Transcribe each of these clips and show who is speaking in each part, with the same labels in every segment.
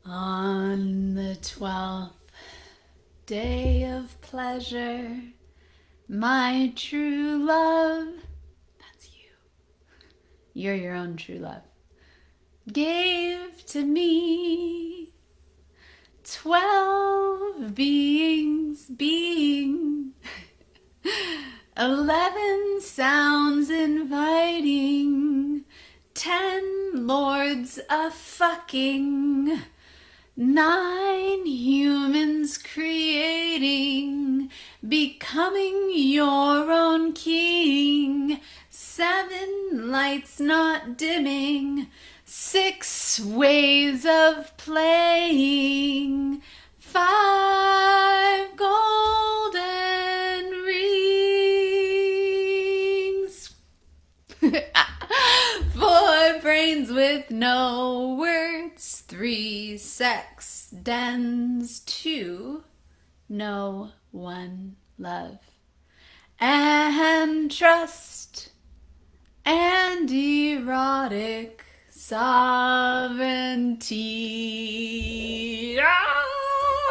Speaker 1: On the 12th day of pleasure, my true love, that's you, you're your own true love, gave to me 12 being 11 sounds inviting, 10 lords a fucking, 9 humans creating, becoming your own king, 7 lights not dimming, 6 ways of playing, 5 golden rings, 4 brains with no words, 3 sex dens, 2 no one love, and trust, and erotic sovereignty.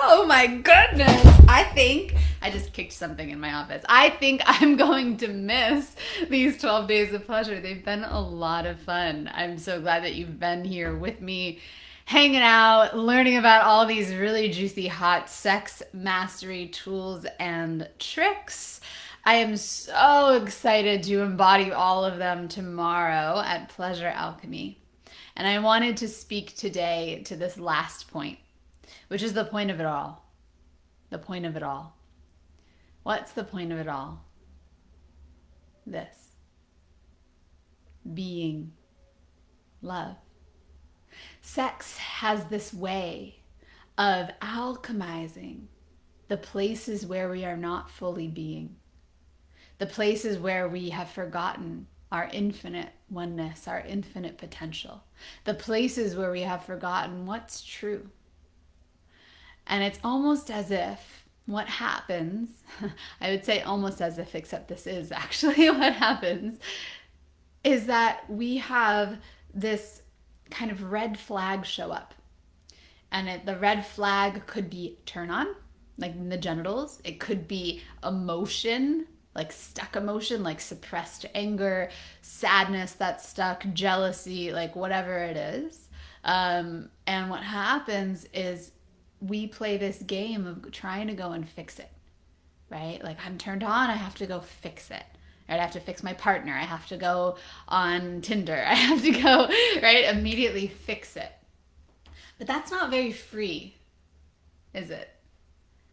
Speaker 1: Oh my goodness! I think I just kicked something in my office. I think I'm going to miss these 12 days of pleasure. They've been a lot of fun. I'm so glad that you've been here with me, hanging out, learning about all these really juicy, hot sex mastery tools and tricks. I am so excited to embody all of them tomorrow at Pleasure Alchemy. And I wanted to speak today to this last point, which is the point of it all. The point of it all. What's the point of it all? This. Being love. Sex has this way of alchemizing the places where we are not fully being, the places where we have forgotten our infinite oneness, our infinite potential, the places where we have forgotten what's true. And it's almost as if what happens, I would say almost as if, except this is actually what happens, is that we have this kind of red flag show up. And the red flag could be turn on, like in the genitals. It could be emotion, like stuck emotion, like suppressed anger, sadness that's stuck, jealousy, like whatever it is. And what happens is we play this game of trying to go and fix it, right? Like I'm turned on, I have to go fix it. Right? I have to fix my partner. I have to go on Tinder. I have to go, right? Immediately fix it. But that's not very free, is it?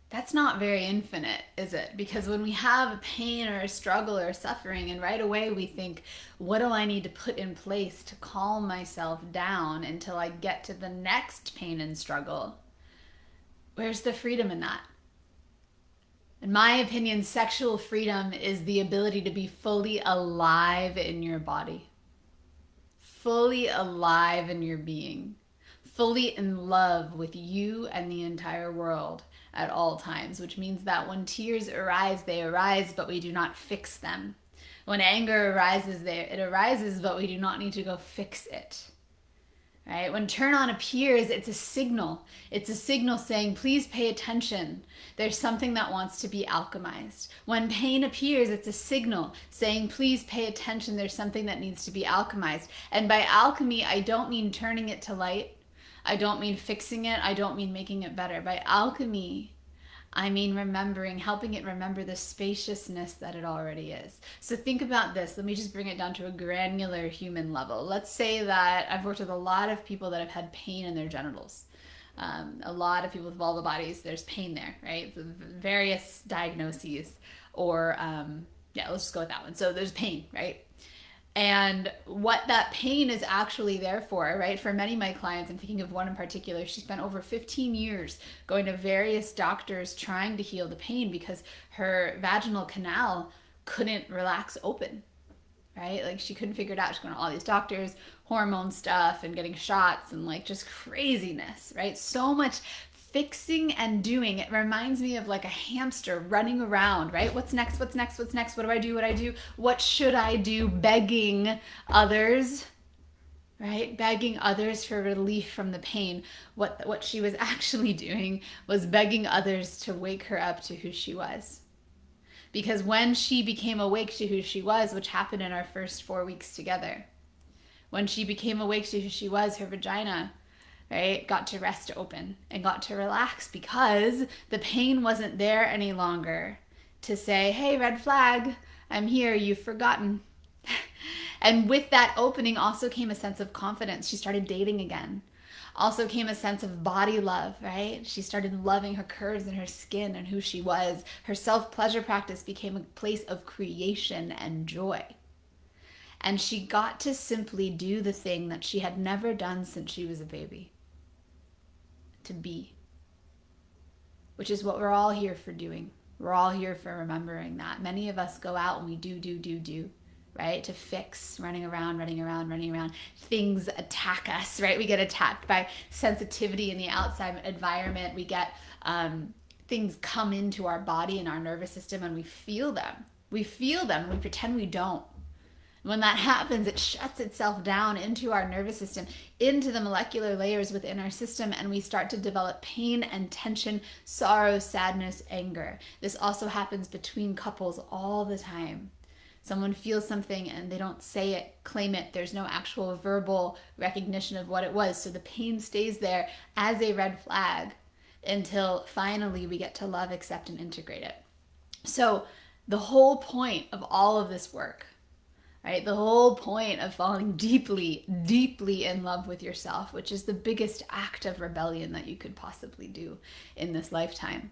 Speaker 1: That's not very infinite, is it? Because when we have a pain or a struggle or a suffering, and right away we think, what do I need to put in place to calm myself down until I get to the next pain and struggle? Where's the freedom in that? In my opinion, sexual freedom is the ability to be fully alive in your body, fully alive in your being, fully in love with you and the entire world at all times, which means that when tears arise, they arise, but we do not fix them. When anger arises, it arises, but we do not need to go fix it. Right? When turn on appears, it's a signal. It's a signal saying, please pay attention. There's something that wants to be alchemized. When pain appears, it's a signal saying, please pay attention. There's something that needs to be alchemized. And by alchemy, I don't mean turning it to light. I don't mean fixing it. I don't mean making it better. By alchemy, I mean remembering, helping it remember the spaciousness that it already is. So think about this. Let me just bring it down to a granular human level. Let's say that I've worked with a lot of people that have had pain in their genitals. A lot of people with vulva bodies, there's pain there, right? So various diagnoses or, let's just go with that one. So there's pain, right? And what that pain is actually there for, right? For many of my clients, I'm thinking of one in particular, she spent over 15 years going to various doctors trying to heal the pain because her vaginal canal couldn't relax open, right? Like she couldn't figure it out. She's going to all these doctors, hormone stuff and getting shots and like just craziness, right? So much fixing and doing. It reminds me of like a hamster running around, right? What's next? What's next? What's next? What do I do? What should I do? Begging others, right? Begging others for relief from the pain. What she was actually doing was begging others to wake her up to who she was. Because when she became awake to who she was, which happened in our first 4 weeks together, when she became awake to who she was, her vagina, right, got to rest open and got to relax because the pain wasn't there any longer to say, hey, red flag, I'm here, you've forgotten. And with that opening also came a sense of confidence. She started dating again. Also came a sense of body love, right? She started loving her curves and her skin and who she was. Her self-pleasure practice became a place of creation and joy. And she got to simply do the thing that she had never done since she was a baby. To be. Which is what we're all here for doing. We're all here for remembering that. Many of us go out and we do, right? To fix, running around. Things attack us, right? We get attacked by sensitivity in the outside environment. We get things come into our body and our nervous system and we feel them. We pretend we don't. When that happens, it shuts itself down into our nervous system, into the molecular layers within our system, and we start to develop pain and tension, sorrow, sadness, anger. This also happens between couples all the time. Someone feels something and they don't say it, claim it. There's no actual verbal recognition of what it was. So the pain stays there as a red flag until finally we get to love, accept, and integrate it. So the whole point of all of this work, right? The whole point of falling deeply, deeply in love with yourself, which is the biggest act of rebellion that you could possibly do in this lifetime,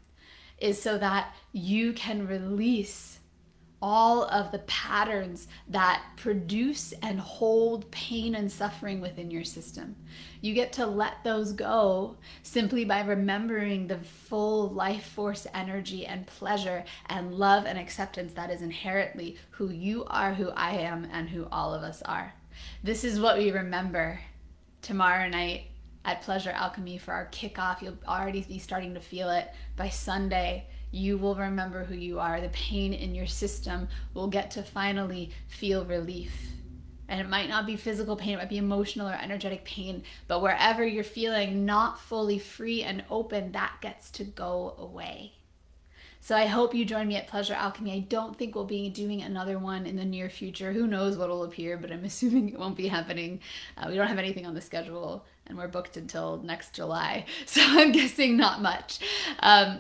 Speaker 1: is so that you can release all of the patterns that produce and hold pain and suffering within your system. You get to let those go simply by remembering the full life force energy and pleasure and love and acceptance that is inherently who you are, who I am, and who all of us are. This is what we remember tomorrow night at Pleasure Alchemy for our kickoff. You'll already be starting to feel it by Sunday. You will remember who you are. The pain in your system will get to finally feel relief. And it might not be physical pain, it might be emotional or energetic pain, but wherever you're feeling not fully free and open, that gets to go away. So I hope you join me at Pleasure Alchemy. I don't think we'll be doing another one in the near future. Who knows what will appear, but I'm assuming it won't be happening. We don't have anything on the schedule and we're booked until next July. So I'm guessing not much.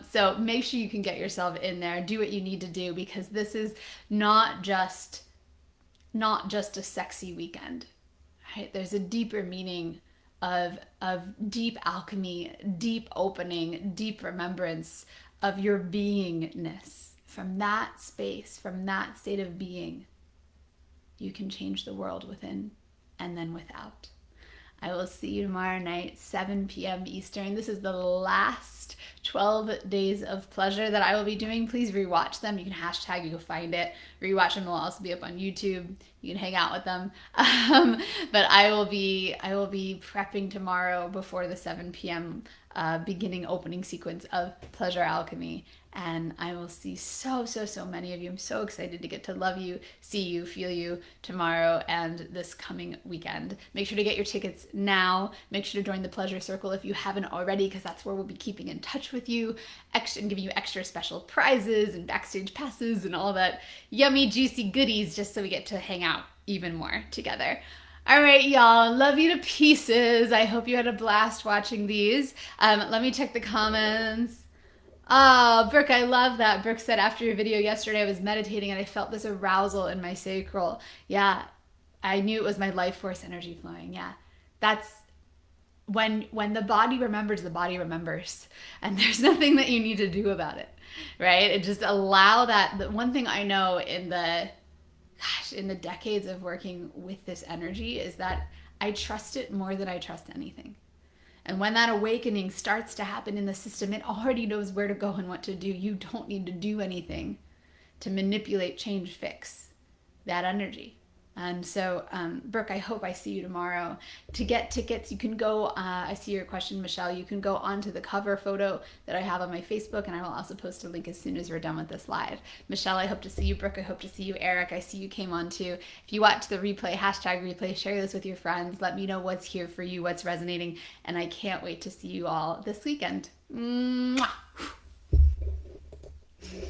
Speaker 1: So make sure you can get yourself in there. Do what you need to do because this is not just a sexy weekend, right? There's a deeper meaning of deep alchemy, deep opening, deep remembrance of your beingness. From that space, from that state of being, you can change the world within and then without. I will see you tomorrow night, 7 p.m. Eastern. This is the last 12 days of pleasure that I will be doing. Please rewatch them. You can hashtag, you can find it. Rewatch them will also be up on YouTube. You can hang out with them. But I will be prepping tomorrow before the 7 p.m. Beginning opening sequence of Pleasure Alchemy. And I will see so many of you. I'm so excited to get to love you, see you, feel you tomorrow and this coming weekend. Make sure to get your tickets now. Make sure to join the Pleasure Circle if you haven't already, because that's where we'll be keeping in touch with you and giving you extra special prizes and backstage passes and all that yummy, juicy goodies just so we get to hang out even more together. All right, y'all. Love you to pieces. I hope you had a blast watching these. Let me check the comments. Oh, Brooke, I love that. Brooke said, after your video yesterday, I was meditating and I felt this arousal in my sacral. Yeah, I knew it was my life force energy flowing. Yeah, that's when the body remembers, the body remembers. And there's nothing that you need to do about it, right? It just allow that. The one thing I know in the decades of working with this energy is that I trust it more than I trust anything. And when that awakening starts to happen in the system, it already knows where to go and what to do. You don't need to do anything to manipulate, change, fix that energy. And so, Brooke, I hope I see you tomorrow. To get tickets, you can go, I see your question, Michelle. You can go onto the cover photo that I have on my Facebook, and I will also post a link as soon as we're done with this live. Michelle, I hope to see you. Brooke, I hope to see you. Eric, I see you came on too. If you watch the replay, hashtag replay, share this with your friends. Let me know what's here for you, what's resonating, and I can't wait to see you all this weekend. Mwah!